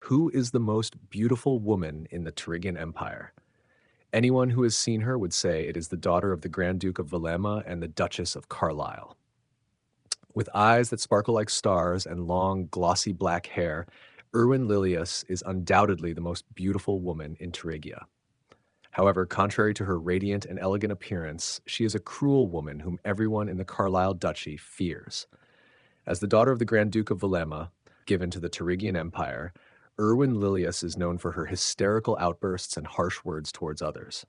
Who is the most beautiful woman in the Terigian Empire? Anyone who has seen her would say it is the daughter of the Grand Duke of Valema and the Duchess of Carlisle. With eyes that sparkle like stars and long, glossy black hair, Erwin Lilius is undoubtedly the most beautiful woman in Terigia. However, contrary to her radiant and elegant appearance, she is a cruel woman whom everyone in the Carlisle Duchy fears. As the daughter of the Grand Duke of Valema, given to the Terigian Empire, Erwin Lilius is known for her hysterical outbursts and harsh words towards others.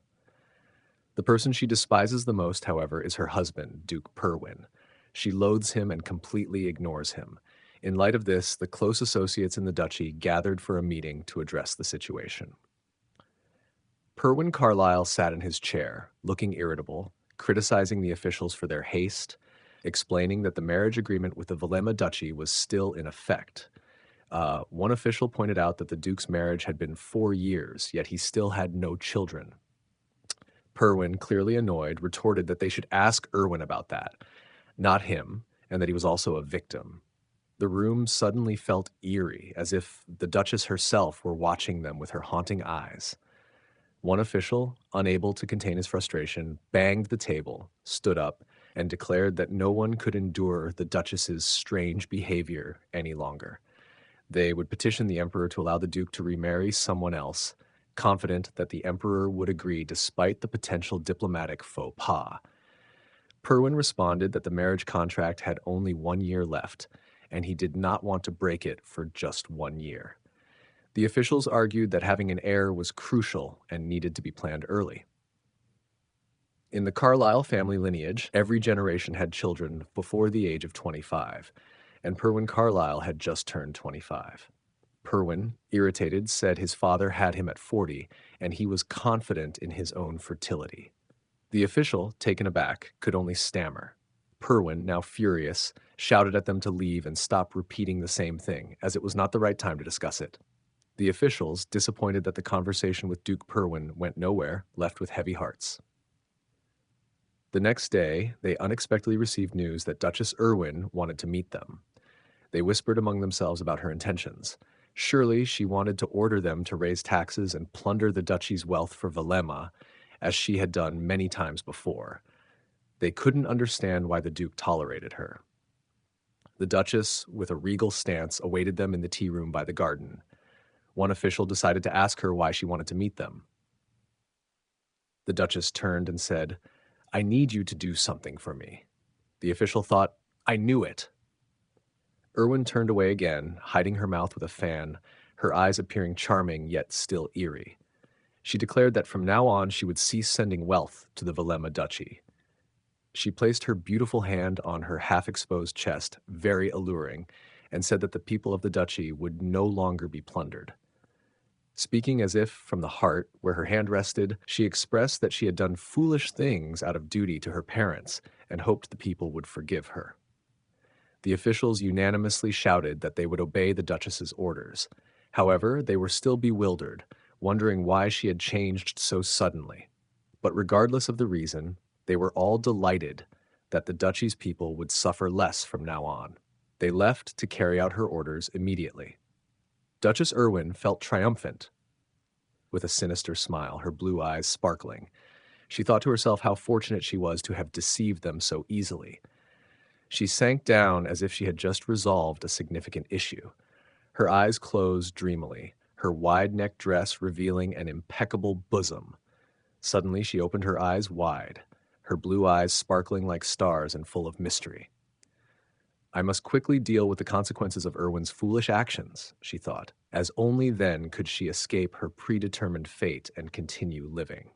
The person she despises the most, however, is her husband, Duke Perwin. She loathes him and completely ignores him. In light of this, the close associates in the duchy gathered for a meeting to address the situation. Perwin Carlisle sat in his chair, looking irritable, criticizing the officials for their haste, explaining that the marriage agreement with the Valema Duchy was still in effect. One official pointed out that the Duke's marriage had been 4 years, yet he still had no children. Perwin, clearly annoyed, retorted that they should ask Erwin about that, not him, and that he was also a victim. The room suddenly felt eerie, as if the Duchess herself were watching them with her haunting eyes. One official, unable to contain his frustration, banged the table, stood up, and declared that no one could endure the Duchess's strange behavior any longer. They would petition the emperor to allow the Duke to remarry someone else, confident that the emperor would agree despite the potential diplomatic faux pas. Perwin responded that the marriage contract had only 1 year left, and he did not want to break it for just 1 year. The officials argued that having an heir was crucial and needed to be planned early. In the Carlisle family lineage, every generation had children before the age of 25, and Perwin Carlisle had just turned 25. Perwin, irritated, said his father had him at 40, and he was confident in his own fertility. The official, taken aback, could only stammer. Perwin, now furious, shouted at them to leave and stop repeating the same thing, as it was not the right time to discuss it. The officials, disappointed that the conversation with Duke Perwin went nowhere, left with heavy hearts. The next day, they unexpectedly received news that Duchess Erwin wanted to meet them. They whispered among themselves about her intentions. Surely she wanted to order them to raise taxes and plunder the duchy's wealth for Valema, as she had done many times before. They couldn't understand why the Duke tolerated her. The Duchess, with a regal stance, awaited them in the tea room by the garden. One official decided to ask her why she wanted to meet them. The Duchess turned and said, "I need you to do something for me." The official thought, "I knew it." Erwin turned away again, hiding her mouth with a fan, her eyes appearing charming yet still eerie. She declared that from now on she would cease sending wealth to the Valema Duchy. She placed her beautiful hand on her half-exposed chest, very alluring, and said that the people of the duchy would no longer be plundered. Speaking as if from the heart, where her hand rested, she expressed that she had done foolish things out of duty to her parents and hoped the people would forgive her. The officials unanimously shouted that they would obey the Duchess's orders. However, they were still bewildered, wondering why she had changed so suddenly. But regardless of the reason, they were all delighted that the duchy's people would suffer less from now on. They left to carry out her orders immediately. Duchess Erwin felt triumphant, with a sinister smile, her blue eyes sparkling. She thought to herself how fortunate she was to have deceived them so easily. She sank down as if she had just resolved a significant issue. Her eyes closed dreamily, her wide-necked dress revealing an impeccable bosom. Suddenly she opened her eyes wide, her blue eyes sparkling like stars and full of mystery. I must quickly deal with the consequences of Erwin's foolish actions, she thought, as only then could she escape her predetermined fate and continue living.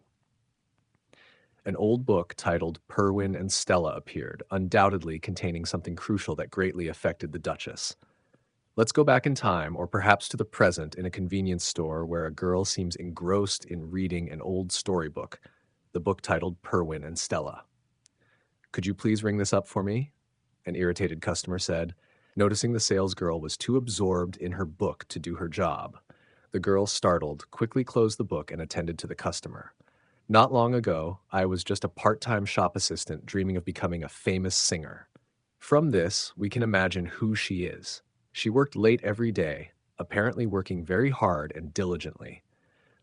An old book titled Perwin and Stella appeared, undoubtedly containing something crucial that greatly affected the Duchess. Let's go back in time, or perhaps to the present, in a convenience store where a girl seems engrossed in reading an old storybook, the book titled Perwin and Stella. "Could you please ring this up for me?" an irritated customer said, noticing the salesgirl was too absorbed in her book to do her job. The girl, startled, quickly closed the book and attended to the customer. "Not long ago, I was just a part-time shop assistant dreaming of becoming a famous singer." From this, we can imagine who she is. She worked late every day, apparently working very hard and diligently.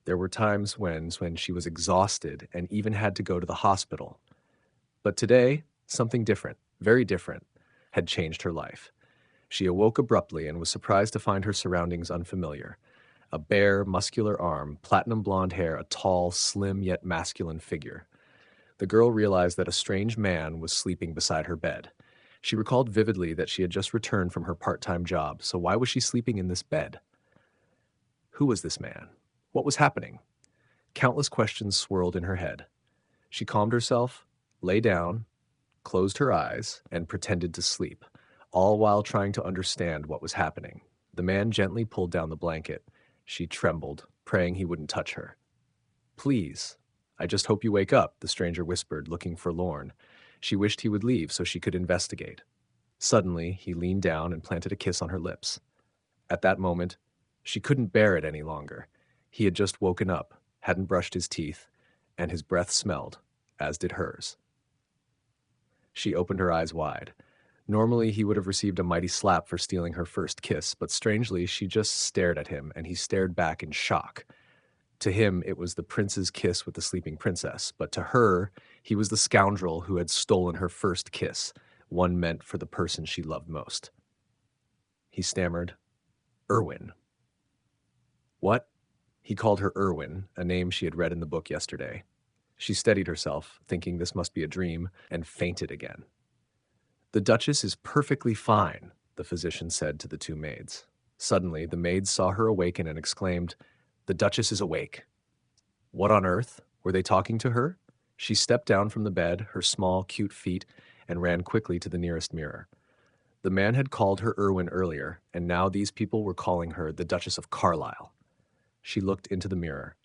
There were times when she was exhausted and even had to go to the hospital. But today, something different, very different, had changed her life. She awoke abruptly and was surprised to find her surroundings unfamiliar. A bare, muscular arm, platinum blonde hair, a tall, slim yet masculine figure. The girl realized that a strange man was sleeping beside her bed. She recalled vividly that she had just returned from her part-time job, so why was she sleeping in this bed? Who was this man? What was happening? Countless questions swirled in her head. She calmed herself, lay down, closed her eyes, and pretended to sleep, all while trying to understand what was happening. The man gently pulled down the blanket. She trembled, praying he wouldn't touch her. "Please, I just hope you wake up," the stranger whispered, looking forlorn. She wished he would leave so she could investigate. Suddenly, he leaned down and planted a kiss on her lips. At that moment, she couldn't bear it any longer. He had just woken up, hadn't brushed his teeth, and his breath smelled, as did hers. She opened her eyes wide. Normally, he would have received a mighty slap for stealing her first kiss, but strangely, she just stared at him, and he stared back in shock. To him, it was the prince's kiss with the sleeping princess, but to her, he was the scoundrel who had stolen her first kiss, one meant for the person she loved most. He stammered, "Erwin." What? He called her Erwin, a name she had read in the book yesterday. She steadied herself, thinking this must be a dream, and fainted again. "The Duchess is perfectly fine," the physician said to the two maids. Suddenly, the maids saw her awaken and exclaimed, "The Duchess is awake." What on earth? Were they talking to her? She stepped down from the bed, her small, cute feet, and ran quickly to the nearest mirror. The man had called her Erwin earlier, and now these people were calling her the Duchess of Carlisle. She looked into the mirror.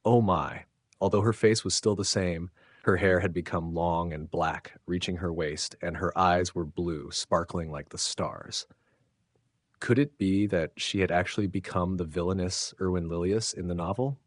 Oh my! Although her face was still the same, her hair had become long and black, reaching her waist, and her eyes were blue, sparkling like the stars. Could it be that she had actually become the villainous Erwin Lilius in the novel?